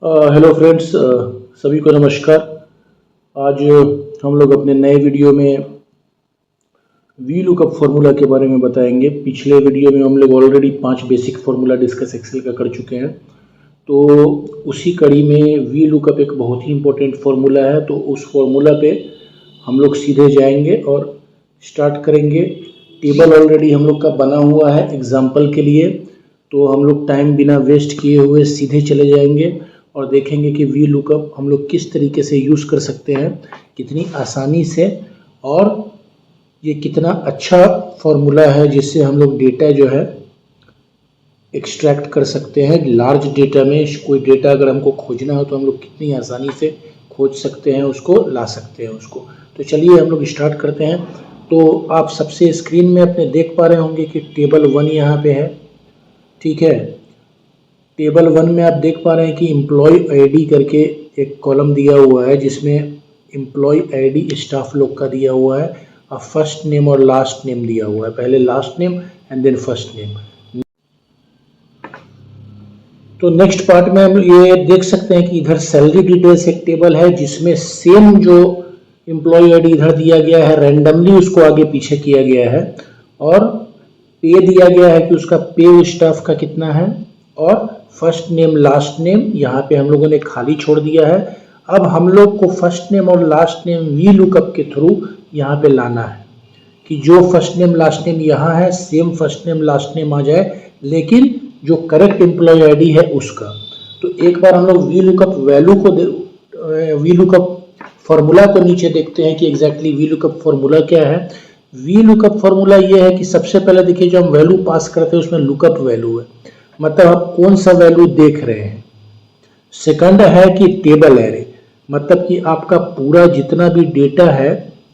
Hello friends, सभी को नमस्कार। आज हम लोग अपने नए वीडियो में वी लुकअप फार्मूला के बारे में बताएंगे। पिछले वीडियो में हम लोग already 5 basic formula discuss excel का कर चुके हैं, तो उसी कड़ी में वी लुकअप एक बहुत ही इम्पोर्टेंट फार्मूला है। तो उस फार्मूला पे हम लोग सीधे जाएंगे और स्टार्ट करेंगे। टेबल ऑलरेडी हम लोग का बना हुआ है एग्जाम्पल के लिए, तो हम लोग टाइम बिना वेस्ट किए हुए सीधे चले जाएंगे और देखेंगे कि वी लुकअप हम लोग किस तरीके से यूज़ कर सकते हैं, कितनी आसानी से, और ये कितना अच्छा फॉर्मूला है जिससे हम लोग डेटा जो है एक्सट्रैक्ट कर सकते हैं। लार्ज डेटा में कोई डेटा अगर हमको खोजना हो तो हम लोग कितनी आसानी से खोज सकते हैं, उसको ला सकते हैं उसको। तो चलिए हम लोग स्टार्ट करते हैं। तो आप सबसे स्क्रीन में अपने देख पा रहे होंगे कि टेबल 1 यहाँ पे है, ठीक है। टेबल 1 में आप देख पा रहे हैं कि एम्प्लॉय आईडी करके एक कॉलम दिया हुआ है जिसमें एम्प्लॉय आईडी स्टाफ लोग का दिया हुआ है और फर्स्ट नेम और लास्ट नेम दिया हुआ है। पहले last name and then first name. तो नेक्स्ट पार्ट में हम ये देख सकते हैं कि इधर सैलरी डिटेल्स एक टेबल है जिसमें सेम जो एम्प्लॉय आईडी इधर दिया गया है, रैंडमली उसको आगे पीछे किया गया है, और पे दिया गया है कि उसका पे स्टाफ का कितना है, और फर्स्ट नेम लास्ट नेम यहाँ पे हम लोगों ने खाली छोड़ दिया है। अब हम लोग को फर्स्ट नेम और लास्ट नेम वी लुकअप के थ्रू यहाँ पे लाना है कि जो फर्स्ट नेम लास्ट नेम यहाँ है same first name last name आ जाए, लेकिन जो करेक्ट एम्प्लॉय आईडी है उसका। तो एक बार हम लोग वी लुकअप वैल्यू को वी लुकअप फॉर्मूला को नीचे देखते हैं कि एग्जैक्टली वी लुकअप फॉर्मूला क्या है। वी लुकअप फॉर्मूला ये है कि सबसे पहले देखिए जो हम वैल्यू पास करते हैं उसमें लुकअप वैल्यू है, मतलब आप कौन सा वैल्यू देख रहे हैं। सेकंड है कि टेबल एरे, मतलब कि आपका पूरा जितना भी डेटा है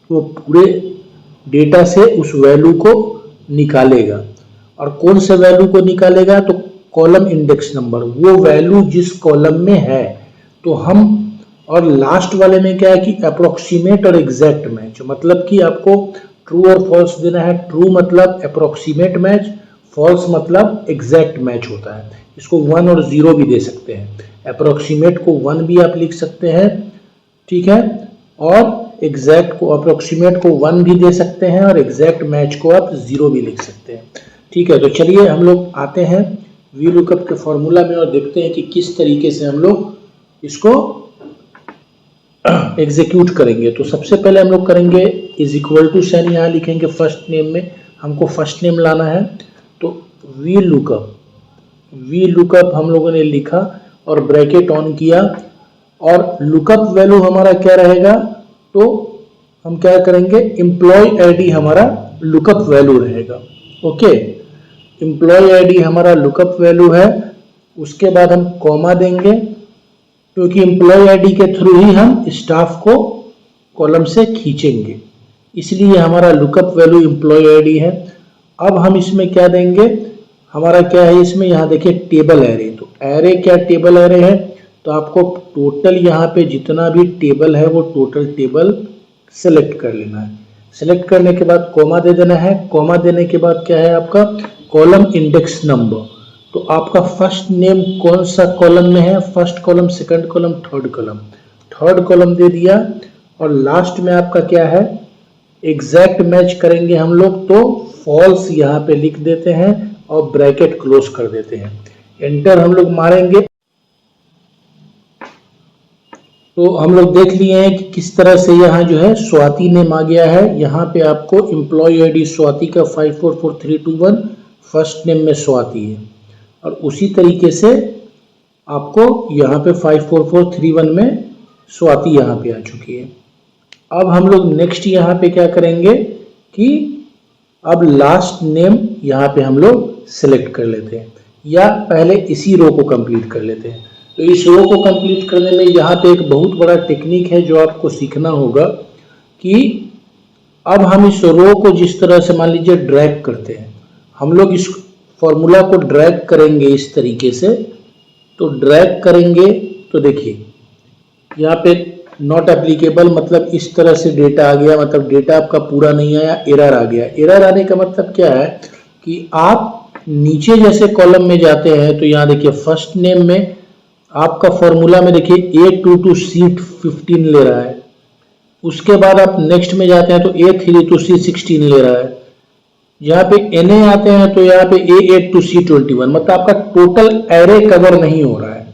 वो पूरे डेटा से उस वैल्यू को निकालेगा। और कौन से वैल्यू को निकालेगा, तो कॉलम इंडेक्स नंबर, वो वैल्यू जिस कॉलम में है। तो हम, और लास्ट वाले में क्या है कि अप्रोक्सीमेट और एग्जैक्ट मैच, मतलब कि आपको ट्रू और फॉल्स देना है। ट्रू मतलब अप्रोक्सीमेट मैच, फॉल्स मतलब एग्जैक्ट मैच होता है। इसको 1 और 0 भी दे सकते हैं। अप्रोक्सीमेट को 1 भी आप लिख सकते हैं, ठीक है, और एग्जैक्ट को, अप्रोक्सीमेट को 1 भी दे सकते हैं और एग्जैक्ट मैच को आप 0 भी लिख सकते हैं, ठीक है। तो चलिए हम लोग आते हैं वी लुकअप के फॉर्मूला में और देखते हैं कि किस तरीके से हम लोग इसको एग्जीक्यूट करेंगे। तो सबसे पहले हम लोग करेंगे इज इक्वल टू साइन, यहाँ लिखेंगे फर्स्ट नेम में हमको फर्स्ट नेम लाना है। तो वी लुकअप हम लोगों ने लिखा और ब्रैकेट ऑन किया, और लुकअप वैल्यू हमारा क्या रहेगा, तो हम क्या करेंगे, एम्प्लॉय आईडी हमारा लुकअप वैल्यू रहेगा। ओके, एम्प्लॉय आईडी हमारा लुकअप वैल्यू है। उसके बाद हम कॉमा देंगे क्योंकि एम्प्लॉय आईडी के थ्रू ही हम स्टाफ को कॉलम से खींचेंगे, इसलिए हमारा लुकअप वैल्यू एम्प्लॉय आईडी है। अब हम इसमें क्या देंगे, हमारा क्या है इसमें, यहाँ देखिए टेबल एरे। तो एरे क्या, टेबल एरे है, तो आपको टोटल यहाँ पे जितना भी टेबल है वो टोटल टेबल सेलेक्ट कर लेना है। सेलेक्ट करने के बाद कॉमा दे देना है। कॉमा देने के बाद क्या है आपका कॉलम इंडेक्स नंबर। तो आपका फर्स्ट नेम कौन सा कॉलम में है, first column, second column, third column दे दिया। और लास्ट में आपका क्या है, एग्जैक्ट मैच करेंगे हम लोग, तो फॉल्स यहाँ पे लिख देते हैं और ब्रैकेट क्लोज कर देते हैं। एंटर हम लोग मारेंगे तो हम लोग देख लिए हैं कि किस तरह से यहाँ जो है स्वाति नेम आ गया है। यहाँ पे आपको एम्प्लॉय आईडी स्वाति का 544321 फर्स्ट नेम में स्वाति है, और उसी तरीके से आपको यहाँ पे 54431 में स्वाति यहाँ पे आ चुकी है। अब हम लोग नेक्स्ट यहाँ पे क्या करेंगे कि अब लास्ट नेम यहाँ पे हम लोग सेलेक्ट कर लेते हैं, या पहले इसी रो को कंप्लीट कर लेते हैं। तो इस रो को कंप्लीट करने में यहाँ पे एक बहुत बड़ा टेक्निक है जो आपको सीखना होगा कि अब हम इस रो को जिस तरह से मान लीजिए ड्रैग करते हैं, हम लोग इस फॉर्मूला को ड्रैग करेंगे इस तरीके से। तो ड्रैग करेंगे तो देखिए यहाँ पे नॉट एप्लीकेबल, मतलब इस तरह से डेटा आ गया, मतलब डेटा आपका पूरा नहीं आया, एरर आ गया। एरर आने का मतलब क्या है कि आप नीचे जैसे कॉलम में जाते हैं तो यहाँ देखिए फर्स्ट नेम में आपका फॉर्मूला में देखिए A2 टू C15 ले रहा है, उसके बाद आप नेक्स्ट में जाते हैं तो A3 टू C16 ले रहा है, यहाँ पे Na आते हैं तो यहाँ पे A8 टू C21, मतलब आपका टोटल एरे कवर नहीं हो रहा है,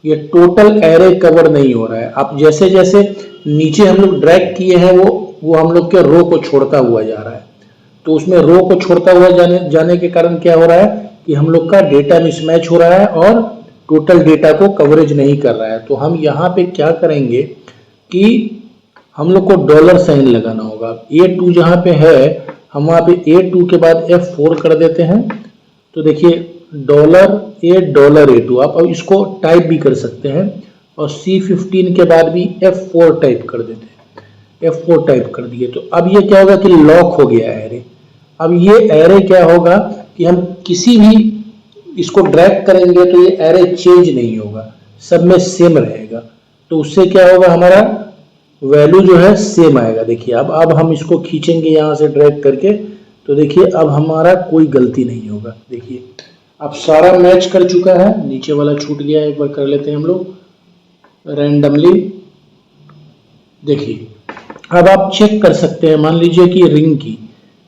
ये टोटल एरे कवर नहीं हो रहा है। आप जैसे जैसे नीचे हम लोग ड्रैग किए हैं वो हम लोग के रो को छोड़ता हुआ जा रहा है, तो उसमें रो को छोड़ता हुआ जाने के कारण क्या हो रहा है कि हम लोग का डेटा मिसमैच हो रहा है और टोटल डेटा को कवरेज नहीं कर रहा है। तो हम यहाँ पे क्या करेंगे कि हम लोग को डॉलर साइन लगाना होगा। A2 जहाँ पे है हम वहाँ पे A2 के बाद F4 कर देते हैं, तो देखिए $A आप अब इसको टाइप भी कर सकते हैं, और C15 के बाद भी F4 टाइप कर देते हैं, F4 टाइप कर दिए। तो अब ये क्या होगा कि लॉक हो गया एरे। अब ये एरे क्या होगा कि हम किसी भी इसको ड्रैग करेंगे तो ये एरे चेंज नहीं होगा, सब में सेम रहेगा, तो उससे क्या होगा हमारा वैल्यू जो है सेम आएगा। देखिए अब हम इसको खींचेंगे यहाँ से ड्रैग करके, तो देखिए अब हमारा कोई गलती नहीं होगा। देखिए अब सारा मैच कर चुका है, नीचे वाला छूट गया, एक बार कर लेते हैं हम लोग रैंडमली। देखिए अब आप चेक कर सकते हैं, मान लीजिए कि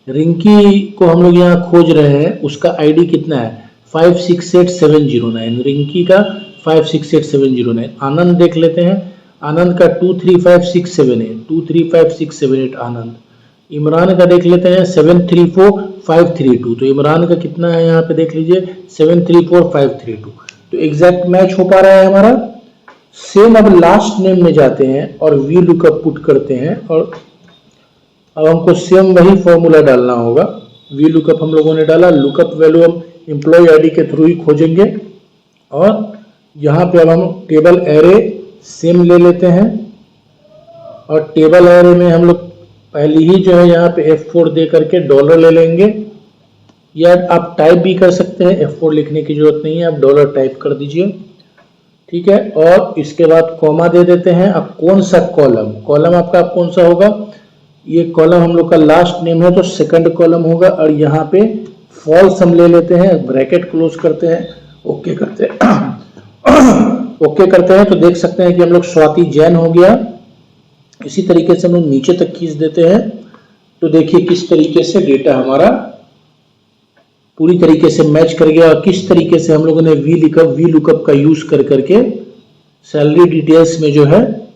रिंकी को हम लोग यहाँ खोज रहे हैं, उसका आईडी कितना है 568709, रिंकी का 568709। आनंद देख लेते हैं, आनंद का 235678 आनंद। इमरान का देख लेते हैं 734532, तो इमरान का कितना है यहाँ पे देख लीजिए 734532, तो एग्जैक्ट मैच हो पा रहा है हमारा। सेम अब लास्ट नेम में जाते हैं और वी लुकअप पुट करते हैं, और अब हमको सेम वही फॉर्मूला डालना होगा। वी लुकअप हम लोगों ने डाला, लुकअप वैल्यू हम एम्प्लॉय आईडी के थ्रू ही खोजेंगे, और यहाँ पे अब हम टेबल एरे सेम ले लेते हैं, और टेबल एरे में हम लोग पहले ही जो है यहाँ पे F4 दे करके डॉलर ले लेंगे, या आप टाइप भी कर सकते हैं, F4 लिखने की जरूरत नहीं है, आप डॉलर टाइप कर दीजिए, ठीक है। और इसके बाद कॉमा दे देते हैं। अब कौन सा कॉलम आपका कौन सा होगा, ये कॉलम हम लोग का लास्ट नेम है तो सेकंड कॉलम होगा, और यहाँ पे फॉल्स हम ले लेते हैं, ब्रैकेट क्लोज करते हैं, ओके करते हैं ओके करते हैं, तो देख सकते हैं कि हम लोग स्वाति जैन हो गया। इसी तरीके से हम लोग नीचे तक खींच देते हैं, तो देखिए किस तरीके से डेटा हमारा पूरी तरीके से मैच कर गया, और किस तरीके से हम लोगों ने वी लुकअप का यूज कर करके सैलरी डिटेल्स में जो है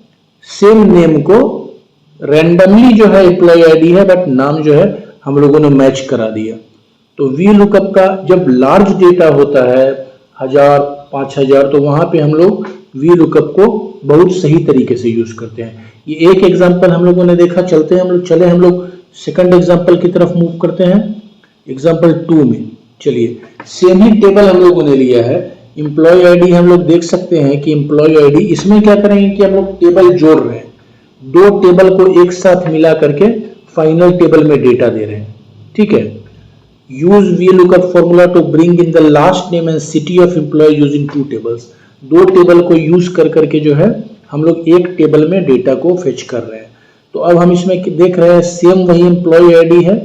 सेम नेम को रैंडमली जो है एम्प्लॉय आईडी है बट नाम जो है हम लोगों ने मैच करा दिया। तो वी लुकअप का जब लार्ज डेटा होता है 1000 5000, तो वहां पे हम लोग वी लुकअप को बहुत सही तरीके से यूज करते हैं। ये एक एग्जांपल हम लोगों ने देखा, चलते हैं हम लोग सेकंड एग्जांपल की तरफ मूव करते हैं। एग्जांपल 2 में चलिए सेम ही टेबल हम लोगों ने लिया है, एम्प्लॉय आईडी हम लोग देख सकते हैं कि एम्प्लॉय आईडी, इसमें क्या करेंगे कि हम लोग टेबल जोड़ रहे हैं, दो टेबल को एक साथ मिला करके फाइनल टेबल में डेटा दे रहे हैं, ठीक है। Use V lookup formula to bring in the last name and city of employ using 2 tables, दो टेबल को यूज कर करके जो है हम लोग एक टेबल में डेटा को फेच कर रहे हैं। तो अब हम इसमें देख रहे हैं सेम वही एम्प्लॉय आईडी है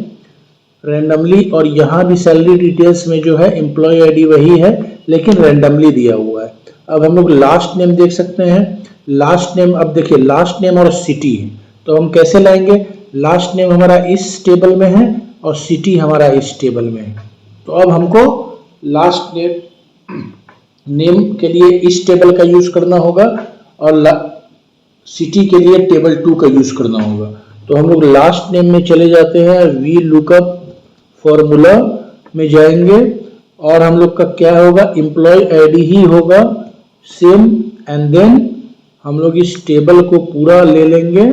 रैंडमली, और यहाँ भी सैलरी डिटेल्स में जो है एम्प्लॉय आईडी वही है लेकिन रैंडमली दिया हुआ है। अब हम लोग लास्ट नेम देख सकते हैं, लास्ट नेम, अब देखिए लास्ट नेम और सिटी है, तो हम कैसे लाएंगे, लास्ट नेम हमारा इस टेबल में है और सिटी हमारा इस टेबल में है। तो अब हमको लास्ट नेम के लिए इस टेबल का यूज करना होगा और सिटी के लिए टेबल 2 का यूज करना होगा। तो हम लोग लास्ट नेम में चले जाते हैं, वी लुकअप फॉर्मूला में जाएंगे, और हम लोग का क्या होगा, एम्प्लॉय आईडी ही होगा सेम, एंड देन हम लोग इस टेबल को पूरा ले लेंगे,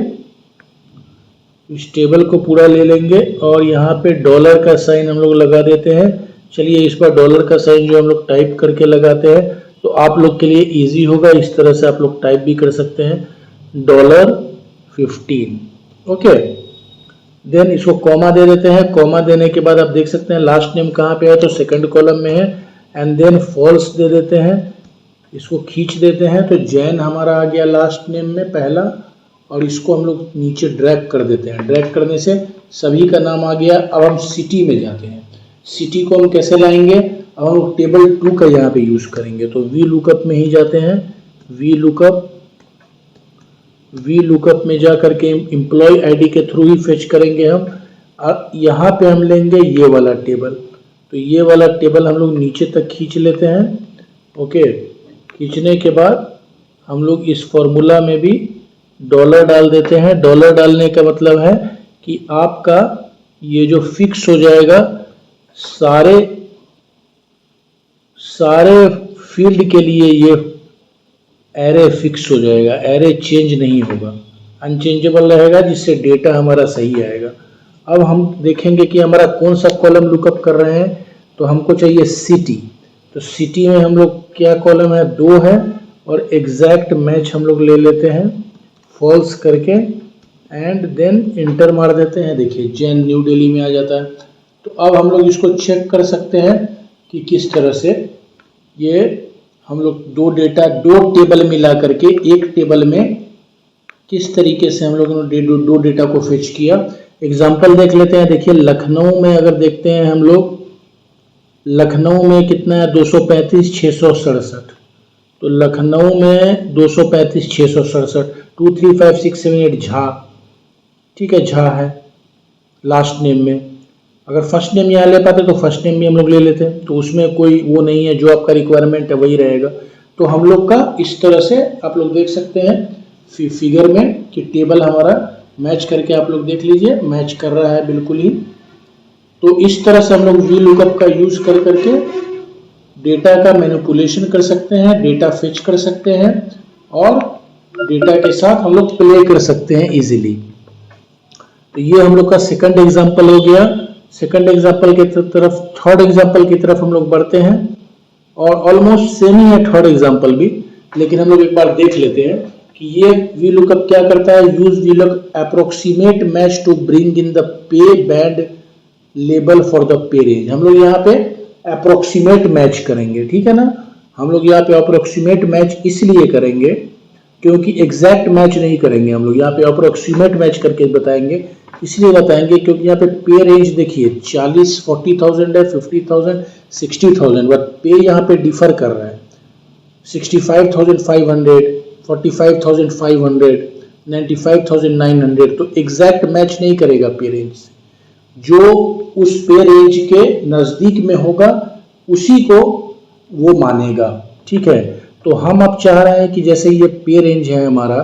इस टेबल को पूरा ले लेंगे, और यहाँ पे डॉलर का साइन हम लोग लगा देते हैं। चलिए इस पर डॉलर का साइन जो हम लोग टाइप करके लगाते हैं, तो आप लोग के लिए इजी होगा, इस तरह से आप लोग टाइप भी कर सकते हैं $15, ओके। देन इसको कॉमा दे देते हैं, कॉमा देने के बाद आप देख सकते हैं लास्ट नेम कहाँ पे है, तो सेकंड कॉलम में है, एंड देन फॉल्स दे देते हैं, इसको खींच देते हैं, तो जैन हमारा आ गया लास्ट नेम में पहला, और इसको हम लोग नीचे ड्रैग कर देते हैं, ड्रैग करने से सभी का नाम आ गया। अब हम सिटी में जाते हैं, सिटी को हम कैसे लाएंगे, अब हम टेबल 2 का यहाँ पे यूज करेंगे, तो वी लुकअप में ही जाते हैं, वी लुकअप में जा करके एम्प्लॉय आईडी के थ्रू ही फेच करेंगे हम। यहाँ पे हम लेंगे ये वाला टेबल, तो ये वाला टेबल हम लोग नीचे तक खींच लेते हैं। ओके, खींचने के बाद हम लोग इस फॉर्मूला में भी डॉलर डाल देते हैं। डॉलर डालने का मतलब है कि आपका ये जो फिक्स हो जाएगा, सारे फील्ड के लिए ये एरे फिक्स हो जाएगा, एरे चेंज नहीं होगा, अनचेंजेबल रहेगा, जिससे डेटा हमारा सही आएगा। अब हम देखेंगे कि हमारा कौन सा कॉलम लुकअप कर रहे हैं, तो हमको चाहिए सिटी। तो सिटी में हम लोग क्या कॉलम है, 2 है, और एग्जैक्ट मैच हम लोग ले लेते हैं फॉल्स करके, एंड देन इंटर मार देते हैं। देखिए जैन न्यू दिल्ली में आ जाता है। तो अब हम लोग इसको चेक कर सकते हैं कि किस तरह से ये हम लोग दो टेबल मिला करके एक टेबल में किस तरीके से हम लोगों ने दो डेटा को फेच किया। एग्जाम्पल देख लेते हैं। देखिए लखनऊ में अगर देखते हैं हम लोग, लखनऊ में कितना है, 235 667। तो लखनऊ में 235 667, 2 3 5 6 7 8 झा, ठीक है, झा है लास्ट नेम में। अगर फर्स्ट नेम यहाँ ले पाते तो फर्स्ट नेम भी हम लोग ले लेते हैं, तो उसमें कोई वो नहीं है, जो आपका रिक्वायरमेंट है वही रहेगा। तो हम लोग का इस तरह से आप लोग देख सकते हैं फिगर में कि टेबल हमारा मैच करके, आप लोग देख लीजिए मैच कर रहा है बिल्कुल ही। तो इस तरह से हम लोग वी लुकअप का यूज कर करके डेटा का मैनिपुलेशन कर सकते हैं, डेटा फेच कर सकते हैं, और डेटा के साथ हम लोग प्ले कर सकते हैं इजीली। तो ये हम लोग का सेकंड एग्जांपल हो गया। सेकंड एग्जांपल की तरफ, थर्ड एग्जांपल की तरफ हम लोग बढ़ते हैं, और ऑलमोस्ट सेम ही है थर्ड एग्जांपल भी, लेकिन हम लोग एक बार देख लेते हैं कि ये वी लुकअप क्या करता है। Use V lookup approximate match to bring in the pay band label for the pay range. हम लोग यहाँ पे अप्रोक्सीमेट मैच करेंगे, ठीक है ना। हम लोग यहाँ पे अप्रोक्सीमेट मैच इसलिए करेंगे क्योंकि एग्जैक्ट मैच नहीं करेंगे, हम लोग यहाँ पे अप्रोक्सीमेट मैच करके बताएंगे। इसलिए बताएंगे क्योंकि यहाँ पे रेंज देखिए 40,000 है, 50,000, 60,000, बट पे यहाँ पे डिफर कर रहा है। 65,500, 45,500, 95,900, तो एग्जैक्ट मैच नहीं करेगा पे रेंज से। जो उस पे रेंज के नजदीक में होगा उसी को वो मानेगा, ठीक है। तो हम अब चाह रहे हैं कि जैसे ये पे रेंज है हमारा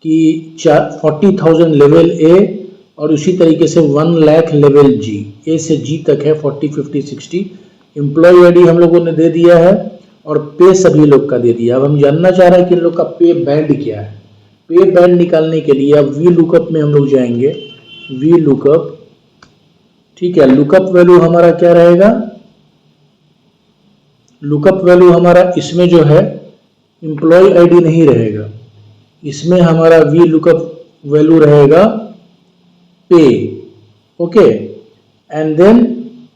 कि 40,000 लेवल ए, और उसी तरीके से 1 लाख लेवल जी, ए से जी तक है 40, 50, 60। एम्प्लॉय आईडी हम लोगों ने दे दिया है और पे सभी लोग का दे दिया। अब हम जानना चाह रहे हैं कि इन लोग का पे बैंड क्या है। पे बैंड निकालने के लिए अब वी लुकअप में हम लोग जाएंगे, वी लुकअप, ठीक है। लुकअप वैल्यू हमारा क्या रहेगा, लुकअप वैल्यू हमारा इसमें जो है एम्प्लॉय आईडी नहीं रहेगा, इसमें हमारा वी लुकअप वैल्यू रहेगा पे, ओके। एंड देन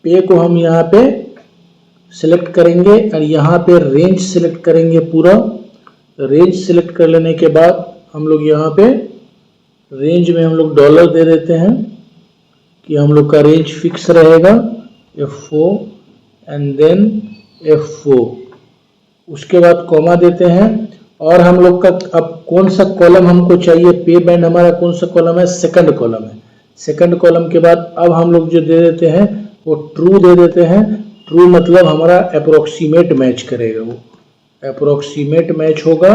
पे को हम यहाँ पे सिलेक्ट करेंगे और यहाँ पे रेंज सिलेक्ट करेंगे पूरा। रेंज सिलेक्ट कर लेने के बाद हम लोग यहाँ पे रेंज में हम लोग डॉलर दे देते हैं कि हम लोग का रेंज फिक्स रहेगा F4 एंड देन F4। उसके बाद कॉमा देते हैं, और हम लोग का अब कौन सा कॉलम हमको चाहिए, पे बैंड हमारा कौन सा कॉलम है, सेकंड कॉलम है। सेकंड कॉलम के बाद अब हम लोग जो दे देते हैं वो ट्रू दे देते हैं। ट्रू मतलब हमारा अप्रोक्सीमेट मैच करेगा, वो अप्रोक्सीमेट मैच होगा,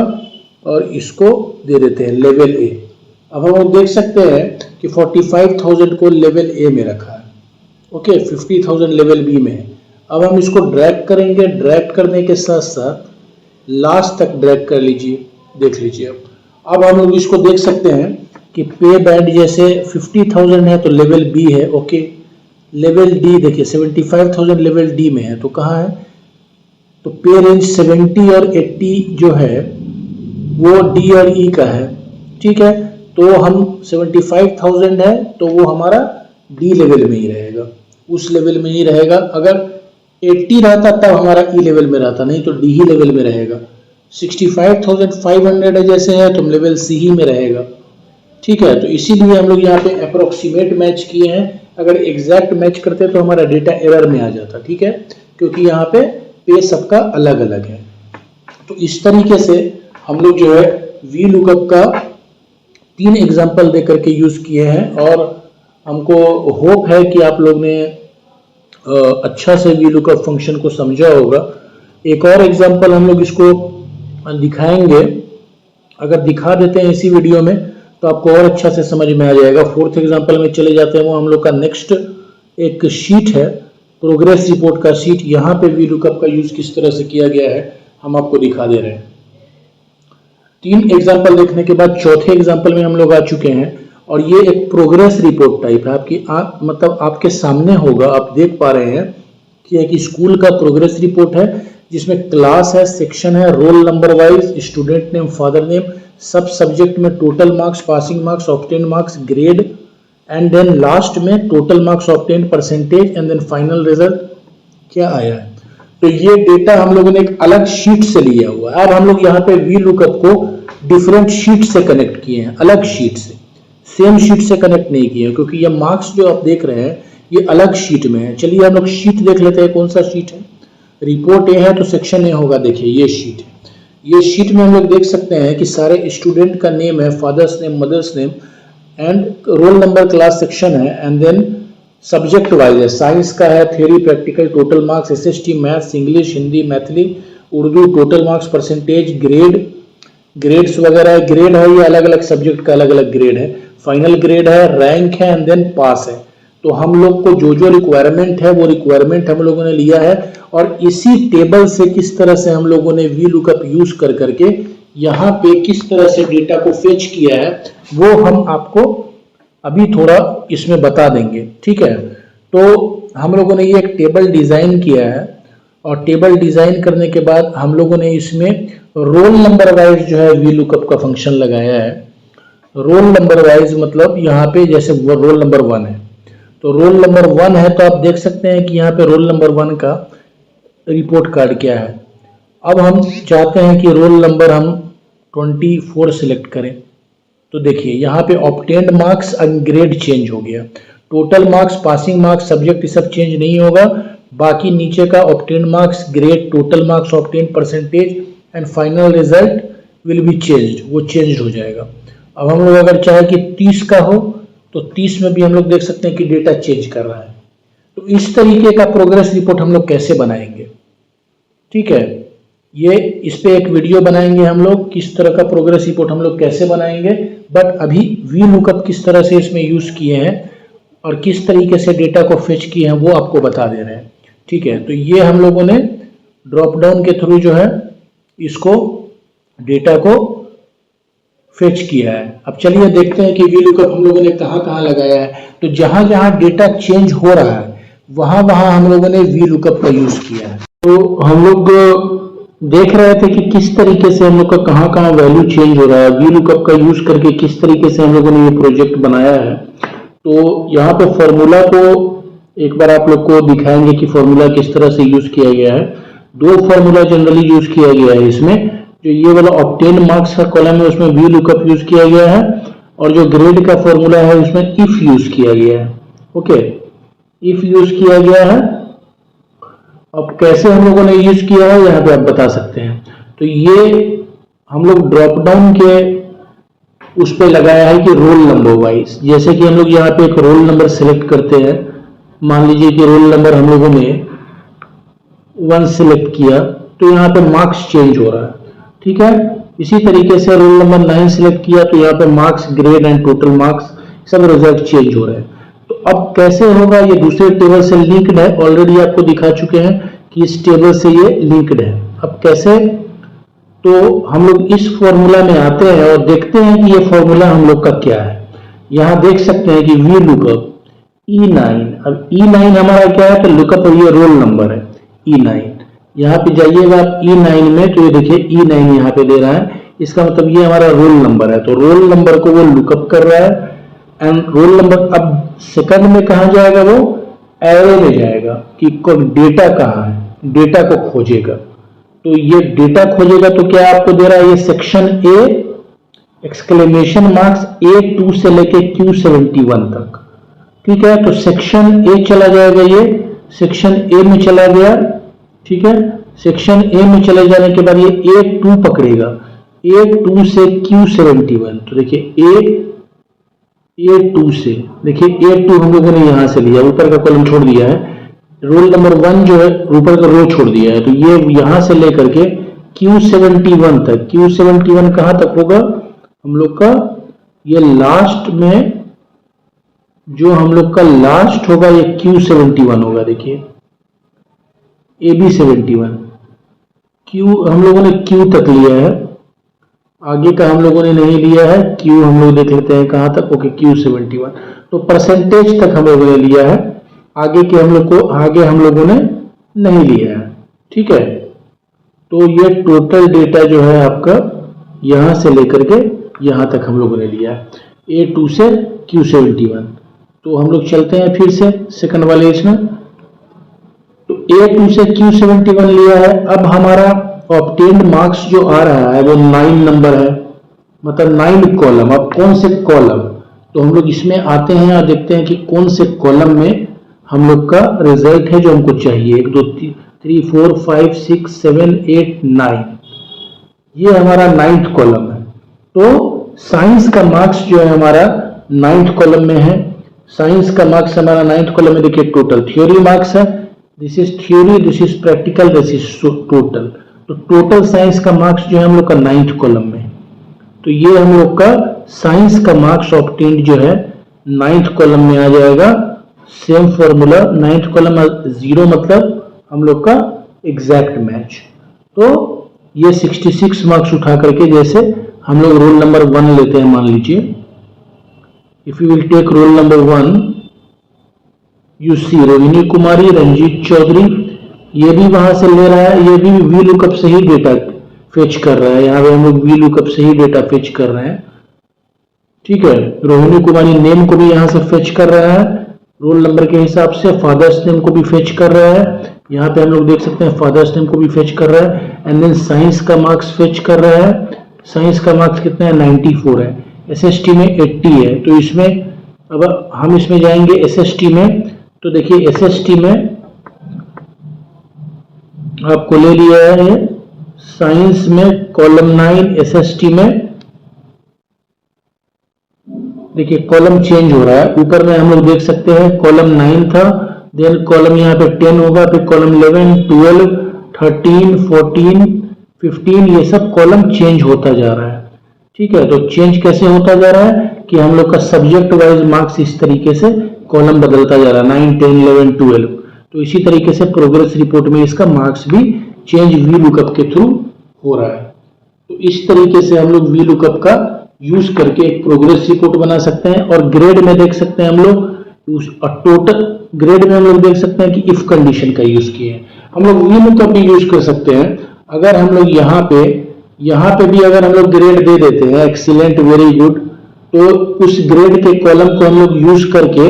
और इसको दे देते हैं लेवल ए। अब हम लोग देख सकते हैं कि 45,000 को लेवल ए में रखा है, ओके, 50,000 लेवल बी में है। अब हम इसको ड्रैग करेंगे, ड्रैग करने के साथ साथ लास्ट तक ड्रैग कर लीजिए, देख लीजिए। अब हम लोग इसको देख सकते हैं कि पे बैंड जैसे 50,000 है तो लेवल बी है, ओके। लेवल डी देखिए 75,000 लेवल डी में है, तो कहाँ है, तो पे रेंज 70 और 80 जो है वो डी और ई का है, ठीक है। तो हम 75,000 है तो वो हमारा डी लेवल में ही रहेगा, उस लेवल में ही रहेगा। अगर 80 रहता तब हमारा ई लेवल में रहता, नहीं तो डी ही लेवल में रहेगा। 65,500 जैसे है तो लेवल सी ही में रहेगा, ठीक है। तो इसीलिए हम लोग यहाँ पे अप्रोक्सीमेट मैच किए हैं। अगर एग्जैक्ट मैच करते तो हमारा डेटा एरर में आ जाता, ठीक है, क्योंकि यहाँ पे सबका अलग अलग है। तो इस तरीके से हम लोग जो है वी लुकअप का 3 एग्जाम्पल दे करके यूज किए हैं और हमको होप है कि आप लोग ने अच्छा से वी लुकअप फंक्शन को समझा होगा। एक और एग्जाम्पल हम लोग इसको दिखाएंगे, अगर दिखा देते हैं इसी वीडियो में तो आपको और अच्छा से समझ में आ जाएगा। 4th एग्जाम्पल में चले जाते हैं, वो हम लोग का नेक्स्ट एक शीट है, प्रोग्रेस रिपोर्ट का शीट। यहाँ पे वी लुकअप का यूज किस तरह से किया गया है हम आपको दिखा दे रहे हैं। 3 एग्जाम्पल देखने के बाद 4थे एग्जाम्पल में हम लोग आ चुके हैं और ये एक प्रोग्रेस रिपोर्ट टाइप है। आपकी मतलब आपके सामने होगा, आप देख पा रहे हैं कि एक स्कूल का प्रोग्रेस रिपोर्ट है जिसमें क्लास है, सेक्शन है, roll number wise, student name, father name, सब सब्जेक्ट में total marks, passing marks, obtain marks, grade and then last में total marks obtain, percentage and then final result क्या आया है। तो ये डेटा हम लोगों ने एक अलग शीट से लिया हुआ है। अब हम लोग यहाँ पे वी लुकअप को डिफरेंट शीट से कनेक्ट किए हैं, अलग शीट से, सेम शीट से कनेक्ट नहीं किए हैं, क्योंकि ये मार्क्स जो आप देख रहे हैं ये अलग शीट में है। चलिए हम लोग शीट देख लेते हैं, कौन सा शीट है। रिपोर्ट ए है तो सेक्शन ए होगा। देखिए ये शीट है, ये शीट में हम लोग देख सकते हैं कि सारे स्टूडेंट का नेम है, father's name, mother's name and roll number, class, section है एंड देन सब्जेक्ट वाइज है। साइंस का है, theory, practical, total marks, SST, maths, English, Hindi, Maithili, Urdu, total marks, percentage, grades वगैरह है। ग्रेड है, ये अलग अलग सब्जेक्ट का अलग अलग ग्रेड है। फाइनल ग्रेड है, रैंक है एंड देन पास है। तो हम लोग को जो जो रिक्वायरमेंट है वो रिक्वायरमेंट हम लोगों ने लिया है और इसी टेबल से किस तरह से हम लोगों ने वी लुकअप यूज कर करके यहाँ पे किस तरह से डेटा को फेच किया है वो हम आपको अभी थोड़ा इसमें बता देंगे, ठीक है। तो हम लोगों ने ये एक टेबल डिजाइन किया है और टेबल डिजाइन करने के बाद हम लोगों ने इसमें रोल नंबर वाइज जो है वी लुकअप का फंक्शन लगाया है। रोल नंबर वाइज मतलब यहाँ पे जैसे रोल नंबर 1 है तो रोल नंबर 1 है तो आप देख सकते हैं कि यहाँ पे रोल नंबर 1 का रिपोर्ट कार्ड क्या है। अब हम चाहते हैं कि रोल नंबर हम 24 सिलेक्ट करें तो देखिए यहाँ पे obtained marks and grade change हो गया। Total marks, passing marks, subject सब चेंज नहीं होगा, बाकी नीचे का obtained marks, grade, total marks, obtained, percentage and final result will be changed, वो चेंज हो जाएगा। अब हम लोग अगर चाहे कि 30 का हो तो 30 में भी हम लोग देख सकते हैं कि डेटा चेंज कर रहा है। तो इस तरीके का प्रोग्रेस रिपोर्ट हम लोग कैसे बनाएंगे, ठीक है। ये इस पे एक वीडियो बनाएंगे हम लोग, किस तरह का प्रोग्रेस रिपोर्ट हम लोग कैसे बनाएंगे, बट अभी वी लुकअप किस तरह से इसमें यूज किए हैं और किस तरीके से डेटा को फेच किए हैं वो आपको बता दे रहे हैं, ठीक है। तो ये हम लोगों ने ड्रॉप डाउन के थ्रू जो है इसको डेटा को फेच किया है। अब चलिए देखते हैं कि वी लुकअप हम लोगों ने कहाँ कहाँ लगाया है। तो जहां जहां डेटा चेंज हो रहा है वहां वहां हम लोगों ने वी लुकअप का यूज किया है। तो हम लोग देख रहे थे कि किस तरीके से हम लोग का कहाँ कहाँ वैल्यू चेंज हो रहा है, वी लुकअप का यूज करके किस तरीके से हम लोगों ने ये प्रोजेक्ट बनाया है। तो यहाँ पे फॉर्मूला को एक बार आप लोग को दिखाएंगे कि फॉर्मूला किस तरह से यूज किया गया है। 2 फॉर्मूला जनरली यूज किया गया है इसमें। जो ये वाला ऑब्टेन मार्क्स का कॉलम है उसमें वी लुकअप यूज किया गया है और जो ग्रेड का फॉर्मूला है उसमें इफ यूज किया गया है। ओके, इफ यूज किया गया है। अब कैसे हम लोगों ने यूज किया है यहाँ पे आप बता सकते हैं। तो ये हम लोग ड्रॉप डाउन के उस पे लगाया है कि रोल नंबर वाइज, जैसे कि हम लोग यहाँ पे एक रोल नंबर सेलेक्ट करते हैं। मान लीजिए कि रोल नंबर हम लोगों ने 1 सिलेक्ट किया तो यहाँ पे मार्क्स चेंज हो रहा है, ठीक है। इसी तरीके से रोल नंबर 9 सिलेक्ट किया तो यहाँ पे marks, grade and total marks सब रिजल्ट चेंज हो रहे हैं। तो अब कैसे होगा, ये दूसरे टेबल से लिंक्ड है, ऑलरेडी आपको दिखा चुके हैं कि इस टेबल से ये लिंक्ड है। अब कैसे, तो हम लोग इस फॉर्मूला में आते हैं और देखते हैं कि ये फॉर्मूला हम लोग का क्या है। यहाँ देख सकते हैं कि वी लुकअप E9। अब E9 हमारा क्या है, तो लुकअप ये रोल नंबर है E9। यहाँ पे जाइएगा आप E9 में तो ये देखिए E9 यहाँ पे दे रहा है, इसका मतलब ये हमारा रोल नंबर है। तो रोल नंबर को वो लुकअप कर रहा है एंड रोल नंबर अब सेकंड में कहाँ जाएगा, वो एरे में जाएगा कि डेटा कहाँ है, डेटा को खोजेगा। तो ये डेटा खोजेगा तो क्या आपको दे रहा है, ये section A exclamation marks A2 से लेके Q71 तक, ठीक है। तो सेक्शन ए चला जाएगा, ये सेक्शन ए में चला गया, ठीक है। सेक्शन ए में चले जाने के बाद ये A2 पकड़ेगा, A2 से Q71, तो देखिए A2 से, देखिए A2 हम लोगों ने यहां से लिया, ऊपर का कॉलम छोड़ दिया है, रोल नंबर 1 जो है ऊपर का रो छोड़ दिया है, तो ये यहां से लेकर के Q71 तक, Q71 कहां तक होगा हम लोग का, ये लास्ट में जो हम लोग का लास्ट होगा ये Q71 होगा। देखिए AB71, Q हम लोगों ने Q तक लिया है, आगे का हम लोगों ने नहीं लिया है, Q हम लोग देख लेते हैं कहां तक, ओके Q71, तो परसेंटेज तक हम लोगों ने लिया है, आगे हम लोगों ने नहीं लिया है। ठीक है, तो ये टोटल डेटा जो है आपका यहां से लेकर के यहां तक हम लोगों ने लिया है, A2 से Q71। तो हम लोग चलते हैं फिर से सेकंड वाले इसमें, तो A2 से Q71 लिया है। अब हमारा ऑब्टेन्ड मार्क्स जो आ रहा है वो 9 नंबर है, मतलब 9 कॉलम। अब कौन से कॉलम, तो हम लोग इसमें आते हैं और देखते हैं कि कौन से कॉलम में हम लोग का रिजल्ट है जो हमको चाहिए। 1 2 3 4 5 6 7 8 9, ये हमारा 9th कॉलम है। तो साइंस का मार्क्स जो है हमारा 9th कॉलम में है। साइंस का मार्क्स हमारा 9th कॉलम में, देखिए टोटल थ्योरी मार्क्स है, this is theory, this is practical, this is total. तो टोटल साइंस का मार्क्स जो है हम लोग का 9th कॉलम में, तो ये हम लोग का साइंस का मार्क्स ऑब्टेन्ड जो है 9th कॉलम में आ जाएगा। सेम फॉर्मूला, 9th कॉलम 0 मतलब हम लोग का एग्जैक्ट मैच। तो ये 66 मार्क्स उठा करके, जैसे हम लोग रोल नंबर 1 लेते हैं, मान लीजिए if you will take roll number 1, you see Rohini Kumari, Ranjit Chaudhary, ये भी वहां से ले रहा है, ये भी वी लुकअप से ही डेटा फेच कर रहा है, यहाँ पे हम लोग वी लुकअप से ही डेटा फेच कर रहे हैं। ठीक है, रोहिणी कुमारी नेम को भी यहाँ से फेच कर रहा है रोल नंबर के हिसाब से, फादर्स नेम को भी फेच कर रहा है, यहाँ पे हम लोग देख सकते हैं फादर्स नेम को भी फेच कर रहा है, एंड देन साइंस का मार्क्स फेच कर रहा है। साइंस का मार्क्स कितना है, 94 है, एसएसटी में 80 है। तो इसमें अब हम इसमें जाएंगे एसएसटी में, तो देखिए एसएसटी में आपको ले लिया है साइंस में कॉलम 9, एसएसटी में देखिए कॉलम चेंज हो रहा है। ऊपर में हम लोग देख सकते हैं कॉलम 9 था, देन कॉलम यहाँ पे 10 होगा, फिर कॉलम 11 12 13 14 15, ये सब कॉलम चेंज होता जा रहा है। ठीक है, तो चेंज कैसे होता जा रहा है कि हम लोग का सब्जेक्ट वाइज मार्क्स इस तरीके से कॉलम बदलता जा रहा है, 9 10 11 12। तो इसी तरीके से प्रोग्रेस रिपोर्ट में इसका मार्क्स भी चेंज वी लुकअप के थ्रू हो रहा है। तो इस तरीके से हम लोग वी लुकअप का यूज करके एक प्रोग्रेस रिपोर्ट बना सकते हैं। और ग्रेड में देख सकते हैं हम लोग टोटल ग्रेड में हम लोग देख सकते हैं कि इफ कंडीशन का यूज किए हैं। हम लोग वी लुकअप भी यूज कर सकते हैं। अगर हम लोग यहाँ पे भी अगर हम लोग ग्रेड दे देते हैं एक्सीलेंट, वेरी गुड, तो उस ग्रेड के कॉलम को हम लोग यूज करके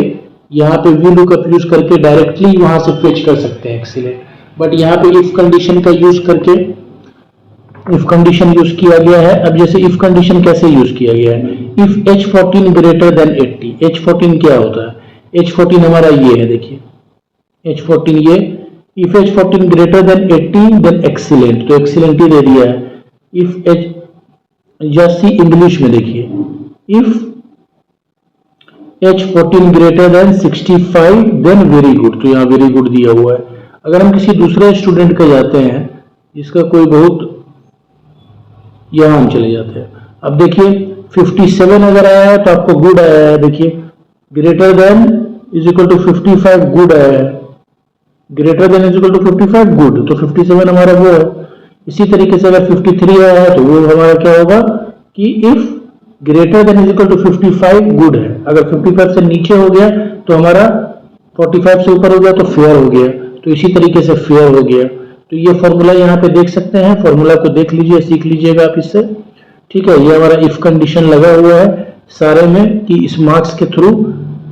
यहाँ पे वी लुकअप यूज करके डायरेक्टली वहां से फेच कर सकते हैं एक्सीलेंट। बट यहाँ पे इफ कंडीशन का यूज करके इफ कंडीशन यूज किया गया है। अब जैसे इफ कंडीशन कैसे यूज किया गया है, if H14 greater than 80, H14 क्या होता है, H14 हमारा ये है, देखिए H14 ये, if H14 greater than 80 then excellent, तो एक्सीलेंट ही दे दिया है। इफ जैसी इंग्लिश में देखिए if H14 greater than 65 then very good, तो यहाँ वेरी गुड दिया हुआ है। अगर हम किसी दूसरे स्टूडेंट के जाते हैं जिसका कोई बहुत, यहां हम चले जाते हैं, अब देखिए 57 अगर आया है तो आपको गुड आया है, देखिए greater than is equal to 55 good आया है, greater than is equal to 55 good, तो 57 हमारा वो है। इसी तरीके से अगर 53 आया है तो वो हमारा क्या होगा कि if greater than is equal to 55 good है। अगर 55 से नीचे हो गया तो हमारा 45 से ऊपर हो गया तो फेयर हो गया, तो इसी तरीके से फेयर हो गया। तो ये फॉर्मूला यहाँ पे देख सकते हैं, फॉर्मूला को देख लीजिए, सीख लीजिएगा आप इससे। ठीक है, ये हमारा इफ कंडीशन लगा हुआ है सारे में कि इस मार्क्स के थ्रू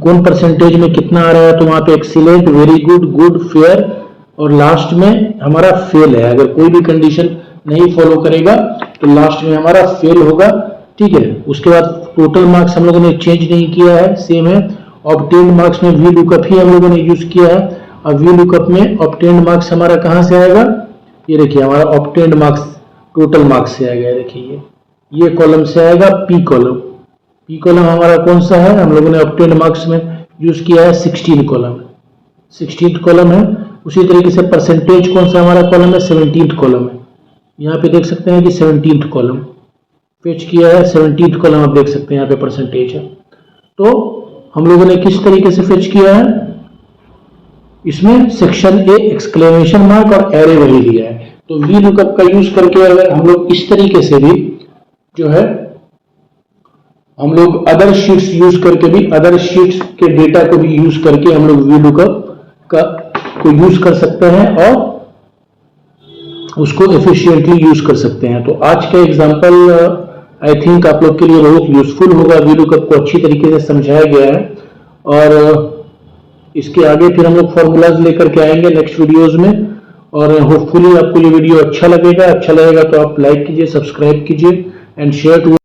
कौन परसेंटेज में कितना आ रहा है, तो वहां पे excellent, very good, good, fair और लास्ट में हमारा फेल है। अगर कोई भी कंडीशन नहीं फॉलो करेगा तो लास्ट में हमारा फेल होगा। ठीक है, उसके बाद टोटल मार्क्स हम लोगों ने चेंज नहीं किया है, सेम है। ऑब्टेन्ड मार्क्स में वी लुकअप ही हम लोगों ने यूज किया है। अब वी लुकअप में ऑब्टेन्ड मार्क्स हमारा कहां से आएगा, ये देखिए हमारा ऑब्टेन्ड मार्क्स टोटल मार्क्स से आएगा, देखिए ये कॉलम से आएगा पी कॉलम। पी कॉलम हमारा कौन सा है, हम लोगों ने ऑब्टेन्ड मार्क्स में यूज किया है 16 कॉलम, 16th कॉलम है। उसी तरीके से परसेंटेज कौन सा हमारा कॉलम है, 17th कॉलम है। यहाँ पे देख सकते हैं कि 17th कॉलम फेच किया है, 17th कॉलम आप देख सकते हैं यहाँ पे परसेंटेज है। तो हम लोगों ने किस तरीके से फेच किया है, इसमें सेक्शन ए एक्सक्लेमेशन मार्क और एरे वैल्यू दिया है। तो वी लुकअप का यूज करके अगर हम लोग इस तरीके से भी जो है हम लोग अदर शीट्स यूज करके भी, अदर शीट्स के डेटा को भी यूज करके हम लोग वी लुकअप का को यूज कर सकते हैं और उसको एफिशिएंटली यूज कर सकते हैं। तो आज का एग्जांपल आई थिंक आप लोग के लिए बहुत यूजफुल होगा। वी लुकअप को अच्छी तरीके से समझाया गया है और इसके आगे फिर हम लोग फॉर्मूलाज लेकर के आएंगे नेक्स्ट वीडियोस में। और होपफुली आपको ये वीडियो अच्छा लगेगा तो आप लाइक कीजिए, सब्सक्राइब कीजिए एंड शेयर टू